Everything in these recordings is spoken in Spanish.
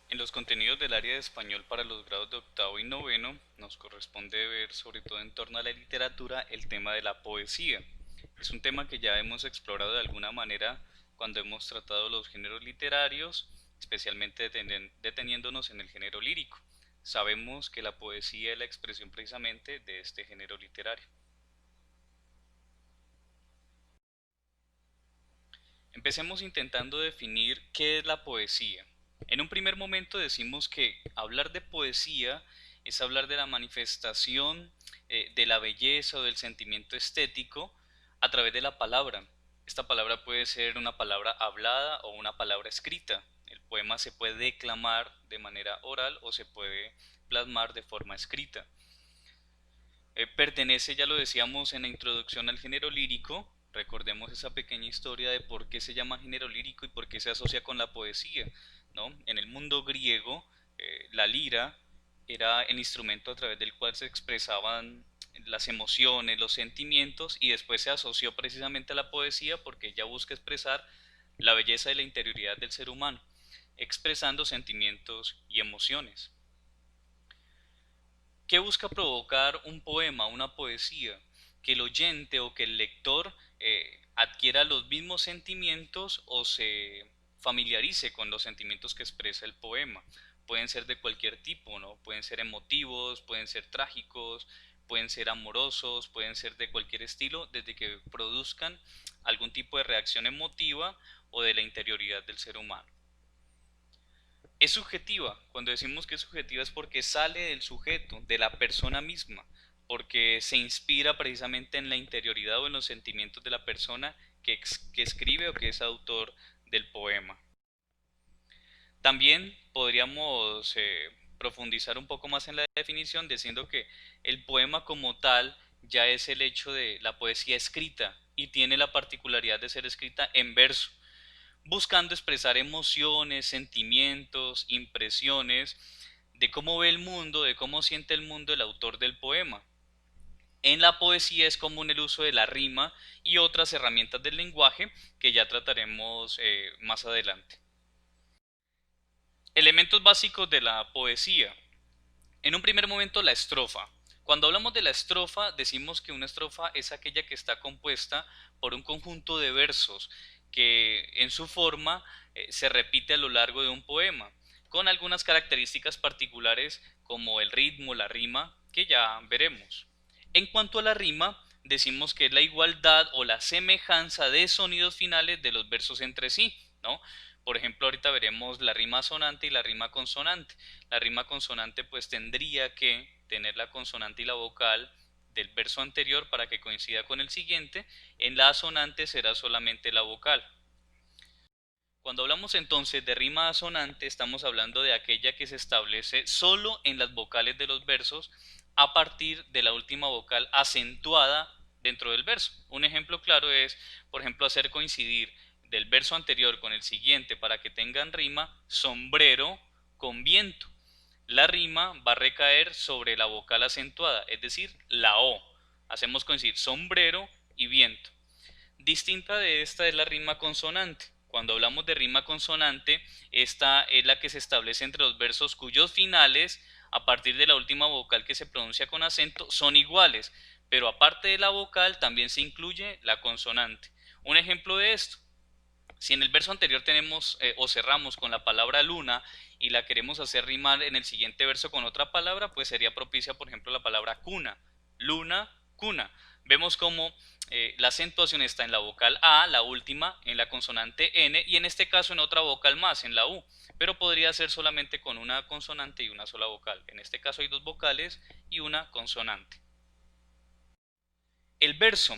En los contenidos del área de español para los grados de octavo y noveno nos corresponde ver, sobre todo en torno a la literatura, el tema de la poesía. Es un tema que ya hemos explorado de alguna manera cuando hemos tratado los géneros literarios, especialmente deteniéndonos en el género lírico. Sabemos que la poesía es la expresión precisamente de este género literario. Empecemos intentando definir qué es la poesía. En un primer momento decimos que hablar de poesía es hablar de la manifestación de la belleza o del sentimiento estético a través de la palabra. Esta palabra puede ser una palabra hablada o una palabra escrita. El poema se puede declamar de manera oral o se puede plasmar de forma escrita. Pertenece, ya lo decíamos en la introducción, al género lírico. Recordemos esa pequeña historia de por qué se llama género lírico y por qué se asocia con la poesía, ¿no? En el mundo griego, la lira era el instrumento a través del cual se expresaban las emociones, los sentimientos, y después se asoció precisamente a la poesía porque ella busca expresar la belleza y la interioridad del ser humano, expresando sentimientos y emociones. ¿Qué busca provocar un poema, una poesía? Que el oyente o que el lector adquiera los mismos sentimientos o se familiarice con los sentimientos que expresa el poema. Pueden ser de cualquier tipo, ¿no? Pueden ser emotivos, pueden ser trágicos, pueden ser amorosos, pueden ser de cualquier estilo, desde que produzcan algún tipo de reacción emotiva o de la interioridad del ser humano. Es subjetiva. Cuando decimos que es subjetiva es porque sale del sujeto, de la persona misma, porque se inspira precisamente en la interioridad o en los sentimientos de la persona que escribe o que es autor del poema. También podríamos profundizar un poco más en la definición diciendo que el poema como tal ya es el hecho de la poesía escrita y tiene la particularidad de ser escrita en verso, buscando expresar emociones, sentimientos, impresiones de cómo ve el mundo, de cómo siente el mundo el autor del poema. En la poesía es común el uso de la rima y otras herramientas del lenguaje que ya trataremos más adelante. Elementos básicos de la poesía. En un primer momento, la estrofa. Cuando hablamos de la estrofa, decimos que una estrofa es aquella que está compuesta por un conjunto de versos que en su forma se repite a lo largo de un poema, con algunas características particulares como el ritmo, la rima, que ya veremos. En cuanto a la rima, decimos que es la igualdad o la semejanza de sonidos finales de los versos entre sí, ¿no? Por ejemplo, ahorita veremos la rima sonante y la rima consonante. La rima consonante pues tendría que tener la consonante y la vocal del verso anterior para que coincida con el siguiente. En la asonante será solamente la vocal. Cuando hablamos entonces de rima asonante, estamos hablando de aquella que se establece solo en las vocales de los versos a partir de la última vocal acentuada dentro del verso. Un ejemplo claro es, por ejemplo, hacer coincidir del verso anterior con el siguiente para que tengan rima sombrero con viento. La rima va a recaer sobre la vocal acentuada, es decir, la O. Hacemos coincidir sombrero y viento. Distinta de esta es la rima consonante. Cuando hablamos de rima consonante, esta es la que se establece entre los versos cuyos finales, a partir de la última vocal que se pronuncia con acento, son iguales, pero aparte de la vocal también se incluye la consonante. Un ejemplo de esto: si en el verso anterior tenemos o cerramos con la palabra luna y la queremos hacer rimar en el siguiente verso con otra palabra, pues sería propicia, por ejemplo, la palabra cuna, luna, cuna. Vemos como la acentuación está en la vocal A, la última, en la consonante N y en este caso en otra vocal más, en la U, pero podría ser solamente con una consonante y una sola vocal. En este caso hay dos vocales y una consonante. El verso.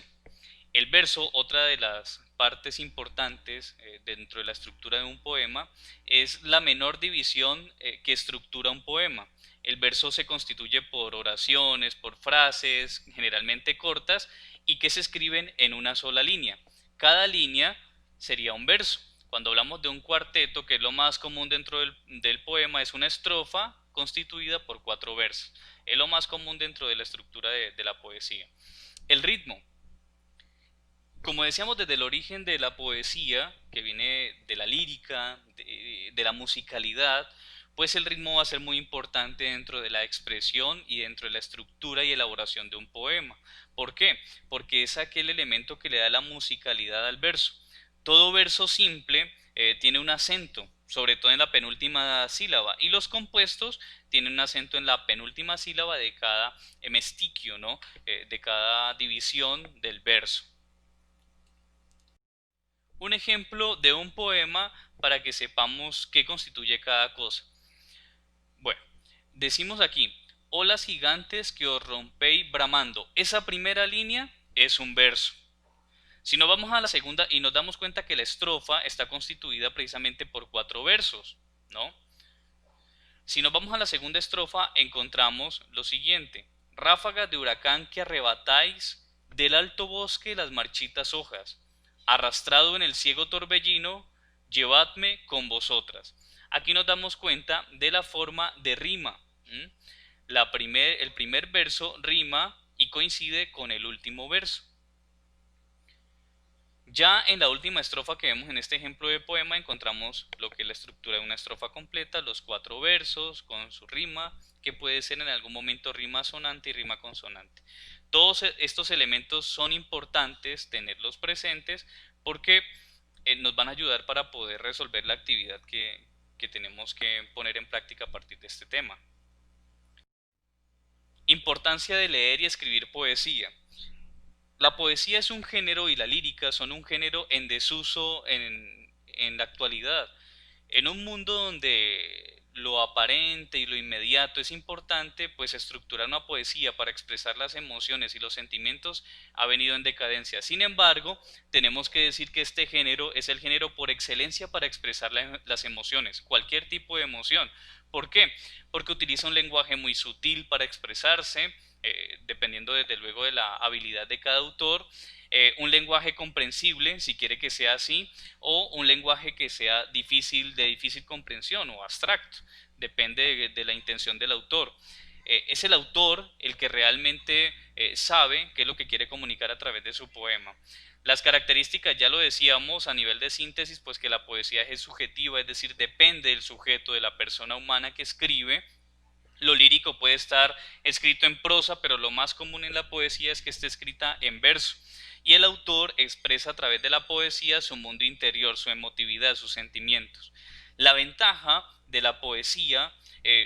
El verso, otra de las partes importantes dentro de la estructura de un poema, es la menor división que estructura un poema. El verso se constituye por oraciones, por frases, generalmente cortas, y que se escriben en una sola línea. Cada línea sería un verso. Cuando hablamos de un cuarteto, que es lo más común dentro del poema, es una estrofa constituida por cuatro versos. Es lo más común dentro de la estructura de la poesía. El ritmo. Como decíamos, desde el origen de la poesía, que viene de la lírica, de la musicalidad, pues el ritmo va a ser muy importante dentro de la expresión y dentro de la estructura y elaboración de un poema. ¿Por qué? Porque es aquel elemento que le da la musicalidad al verso. Todo verso simple tiene un acento, sobre todo en la penúltima sílaba, y los compuestos tienen un acento en la penúltima sílaba de cada hemestiquio, ¿no? De cada división del verso. Un ejemplo de un poema para que sepamos qué constituye cada cosa. Bueno, decimos aquí, olas gigantes que os rompéis bramando. Esa primera línea es un verso. Si nos vamos a la segunda y nos damos cuenta que la estrofa está constituida precisamente por cuatro versos, ¿no? Si nos vamos a la segunda estrofa encontramos lo siguiente: ráfagas de huracán que arrebatáis del alto bosque las marchitas hojas, arrastrado en el ciego torbellino, llevadme con vosotras. Aquí nos damos cuenta de la forma de rima. El primer verso rima y coincide con el último verso. Ya en la última estrofa que vemos en este ejemplo de poema encontramos lo que es la estructura de una estrofa completa, los cuatro versos con su rima, que puede ser en algún momento rima sonante y rima consonante. Todos estos elementos son importantes tenerlos presentes porque nos van a ayudar para poder resolver la actividad que tenemos que poner en práctica a partir de este tema. Importancia de leer y escribir poesía. La poesía es un género y la lírica son un género en desuso en la actualidad. En un mundo donde lo aparente y lo inmediato es importante, pues estructurar una poesía para expresar las emociones y los sentimientos ha venido en decadencia. Sin embargo, tenemos que decir que este género es el género por excelencia para expresar las emociones, cualquier tipo de emoción. ¿Por qué? Porque utiliza un lenguaje muy sutil para expresarse, dependiendo desde luego de la habilidad de cada autor, un lenguaje comprensible, si quiere que sea así, o un lenguaje que sea de difícil comprensión o abstracto, depende de la intención del autor. Es el autor el que realmente sabe qué es lo que quiere comunicar a través de su poema. Las características, ya lo decíamos, a nivel de síntesis, pues que la poesía es subjetiva, es decir, depende del sujeto, de la persona humana que escribe. Lo lírico puede estar escrito en prosa, pero lo más común en la poesía es que esté escrita en verso. Y el autor expresa a través de la poesía su mundo interior, su emotividad, sus sentimientos. La ventaja de la poesía,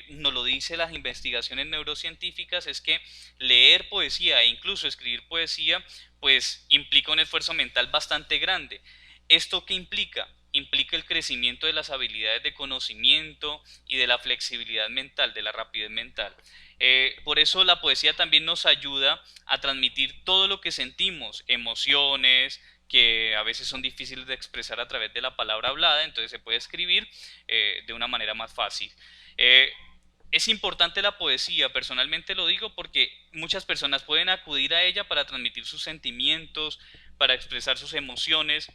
nos lo dicen las investigaciones neurocientíficas, es que leer poesía e incluso escribir poesía, pues implica un esfuerzo mental bastante grande. ¿Esto qué implica? Implica el crecimiento de las habilidades de conocimiento y de la flexibilidad mental, de la rapidez mental. Por eso la poesía también nos ayuda a transmitir todo lo que sentimos, emociones que a veces son difíciles de expresar a través de la palabra hablada, entonces se puede escribir de una manera más fácil. Eh, es importante la poesía, personalmente lo digo porque muchas personas pueden acudir a ella para transmitir sus sentimientos, para expresar sus emociones,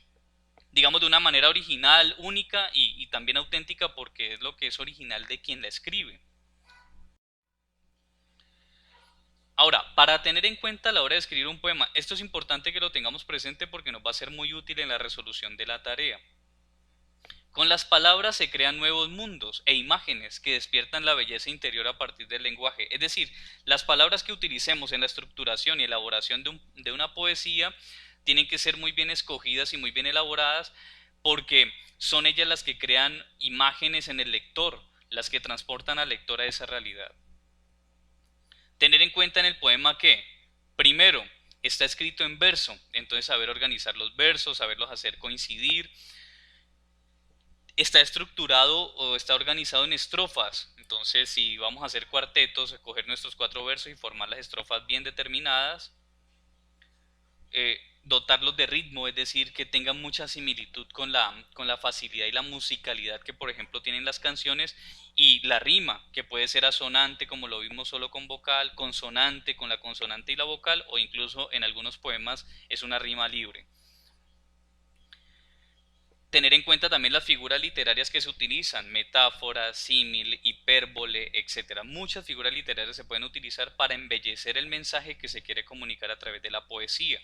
digamos de una manera original, única y también auténtica porque es lo que es original de quien la escribe. Ahora, para tener en cuenta a la hora de escribir un poema, esto es importante que lo tengamos presente porque nos va a ser muy útil en la resolución de la tarea. Con las palabras se crean nuevos mundos e imágenes que despiertan la belleza interior a partir del lenguaje. Es decir, las palabras que utilicemos en la estructuración y elaboración de una poesía tienen que ser muy bien escogidas y muy bien elaboradas porque son ellas las que crean imágenes en el lector, las que transportan al lector a esa realidad. Tener en cuenta en el poema que, primero, está escrito en verso, entonces saber organizar los versos, saberlos hacer coincidir. Está estructurado o está organizado en estrofas. Entonces, si vamos a hacer cuartetos, escoger nuestros cuatro versos y formar las estrofas bien determinadas, dotarlos de ritmo, es decir, que tengan mucha similitud con la facilidad y la musicalidad que, por ejemplo, tienen las canciones, y la rima, que puede ser asonante, como lo vimos solo con vocal, consonante con la consonante y la vocal, o incluso en algunos poemas es una rima libre. Tener en cuenta también las figuras literarias que se utilizan, metáfora, símil, hipérbole, etcétera. Muchas figuras literarias se pueden utilizar para embellecer el mensaje que se quiere comunicar a través de la poesía.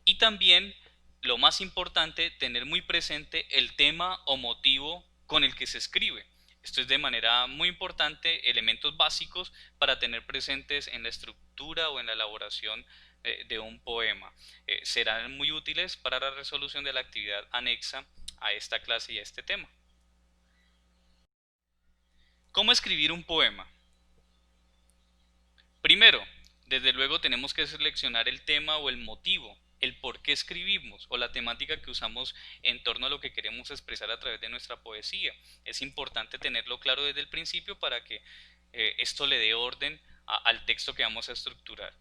Y también, lo más importante, tener muy presente el tema o motivo con el que se escribe. Esto es de manera muy importante, elementos básicos para tener presentes en la estructura o en la elaboración de un poema. Serán muy útiles para la resolución de la actividad anexa a esta clase y a este tema. ¿Cómo escribir un poema? Primero, desde luego tenemos que seleccionar el tema o el motivo, el por qué escribimos o la temática que usamos en torno a lo que queremos expresar a través de nuestra poesía. Es importante tenerlo claro desde el principio para que esto le dé orden al texto que vamos a estructurar.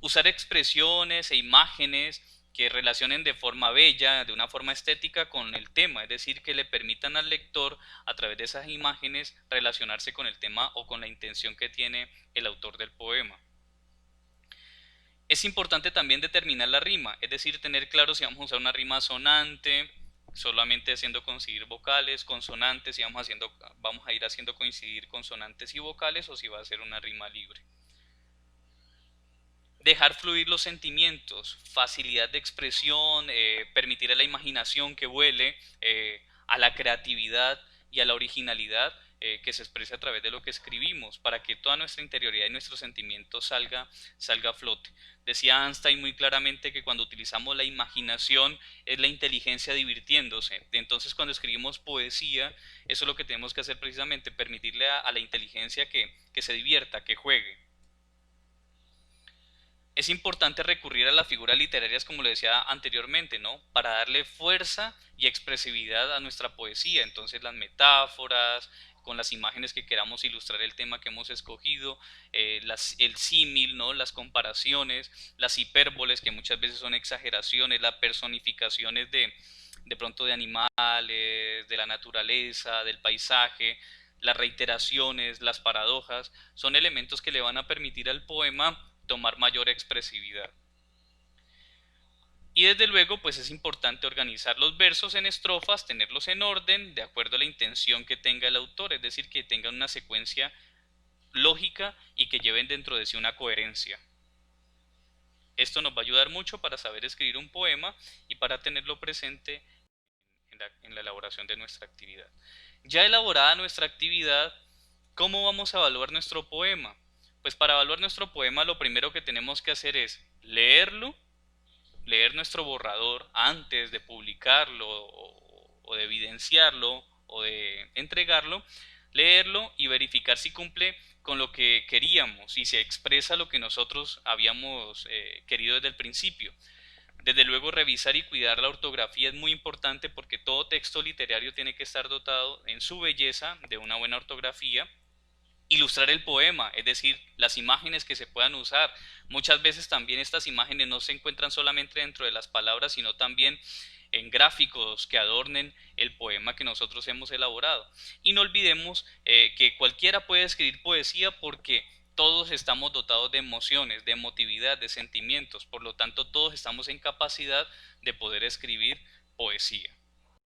Usar expresiones e imágenes que relacionen de forma bella, de una forma estética con el tema, es decir, que le permitan al lector a través de esas imágenes relacionarse con el tema o con la intención que tiene el autor del poema. Es importante también determinar la rima, es decir, tener claro si vamos a usar una rima sonante, solamente haciendo coincidir vocales, consonantes, si vamos a ir haciendo coincidir consonantes y vocales o si va a ser una rima libre. Dejar fluir los sentimientos, facilidad de expresión, permitir a la imaginación que vuele, a la creatividad y a la originalidad que se exprese a través de lo que escribimos, para que toda nuestra interioridad y nuestros sentimientos salga a flote. Decía Einstein muy claramente que cuando utilizamos la imaginación es la inteligencia divirtiéndose. Entonces cuando escribimos poesía, eso es lo que tenemos que hacer precisamente, permitirle a la inteligencia que se divierta, que juegue. Es importante recurrir a las figuras literarias, como le decía anteriormente, ¿no? Para darle fuerza y expresividad a nuestra poesía. Entonces las metáforas, con las imágenes que queramos ilustrar el tema que hemos escogido, el símil, ¿no? Las comparaciones, las hipérboles, que muchas veces son exageraciones, las personificaciones de pronto de animales, de la naturaleza, del paisaje, las reiteraciones, las paradojas, son elementos que le van a permitir al poema tomar mayor expresividad. Y desde luego, pues es importante organizar los versos en estrofas, tenerlos en orden, de acuerdo a la intención que tenga el autor, es decir, que tengan una secuencia lógica y que lleven dentro de sí una coherencia. Esto nos va a ayudar mucho para saber escribir un poema y para tenerlo presente en la elaboración de nuestra actividad. Ya elaborada nuestra actividad, ¿cómo vamos a evaluar nuestro poema? Pues para evaluar nuestro poema lo primero que tenemos que hacer es leerlo, leer nuestro borrador antes de publicarlo o de evidenciarlo o de entregarlo, leerlo y verificar si cumple con lo que queríamos y se expresa lo que nosotros habíamos querido desde el principio. Desde luego, revisar y cuidar la ortografía es muy importante porque todo texto literario tiene que estar dotado en su belleza de una buena ortografía. Ilustrar el poema, es decir, las imágenes que se puedan usar. Muchas veces también estas imágenes no se encuentran solamente dentro de las palabras, sino también en gráficos que adornen el poema que nosotros hemos elaborado. Y no olvidemos que cualquiera puede escribir poesía porque todos estamos dotados de emociones, de emotividad, de sentimientos. Por lo tanto, todos estamos en capacidad de poder escribir poesía.